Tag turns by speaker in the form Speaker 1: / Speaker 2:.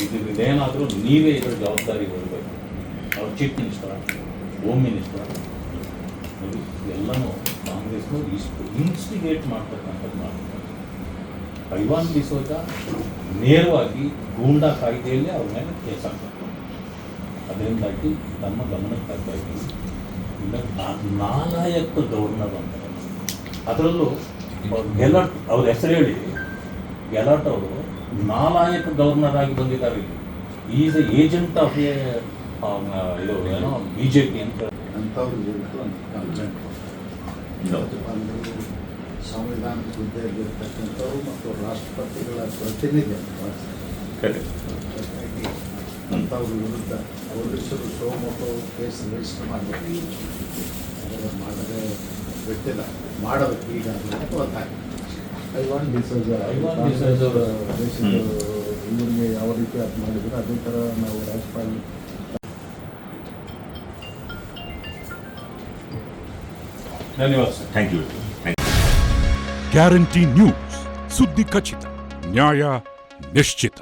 Speaker 1: ಇದೇನಾದರೂ ನೀವೇ ಇದರ ಜವಾಬ್ದಾರಿ ಹೊರಬೇಕು. ಅವ್ರ ಚೀಫ್ ಮಿನಿಸ್ಟರ್, ಹೋಮ್ ಮಿನಿಸ್ಟರ್, ಎಲ್ಲನೂ ಕಾಂಗ್ರೆಸ್ನವ್ರು ಇಷ್ಟು ಇನ್ಸ್ಟಿಗೇಟ್ ಮಾಡ್ತಕ್ಕಂಥದ್ದು ಮಾಡ್ತಾರೆ. ಐವಾನ್ ಡಿಸೋಜ ನೇರವಾಗಿ ಗೂಂಡಾ ಕಾಯ್ದೆಯಲ್ಲಿ ಅವ್ರ ಮೇಲೆ ಕೇಸ್ ಹಾಕ್ತಾರೆ. ಅದರಿಂದಾಗಿ ತಮ್ಮ ಗಮನಕ್ಕೆ ತರ್ತಾ ಇದ್ದೀವಿ. ಇಲ್ಲ ನಾಲಾಯಕ ಗವರ್ನರ್ ಅಂತಾರೆ. ಅದರಲ್ಲೂ ಗೆಲಾಟ್ ಅವ್ರ ಹೆಸರು ಹೇಳಿ, ಗೆಲಾಟ್ ಅವರು ನಾಲಾಯಕ ಗವರ್ನರ್ ಆಗಿ ಬಂದಿದ್ದಾರೆ. ಈಸ್ ಎ ಏಜೆಂಟ್ ಆಫ್ ಇದು ಏನೋ BJP ಅಂತ
Speaker 2: ಅಂಥವ್ರು ಸಂವಿಧಾನದ ಹುದ್ದೆಯಲ್ಲಿರ್ತಕ್ಕಂಥವ್ರು ಮತ್ತು ರಾಷ್ಟ್ರಪತಿಗಳ ಪ್ರತಿನಿಧಿ ಅಂಥವ್ರ ವಿರುದ್ಧ ಪೊಲೀಸರು ಸೋಮೋಟೋ ಕೇಸ್ ರಿಜಿಸ್ಟರ್ ಮಾಡಬೇಕು. ಮಾಡದೆ ಬಿಟ್ಟಿಲ್ಲ, ಮಾಡಬೇಕು ಈಗಾಗಲೇ ಗೊತ್ತಾಗಿದೆ. ಐವಾನ್ ಡಿಸೋಜ ದೇಶದ ಇವರಿಗೆ ಯಾವ ರೀತಿ ಅದು ಮಾಡಿದ್ರು ಅದೇ ಥರ ನಾವು ರಾಜ್ಯಪಾಲ.
Speaker 1: ಧನ್ಯವಾದ sir.
Speaker 3: Thank you.
Speaker 4: Guarantee news, ಸುದ್ದಿ ಖಚಿತ, ನ್ಯಾಯ ನಿಶ್ಚಿತ.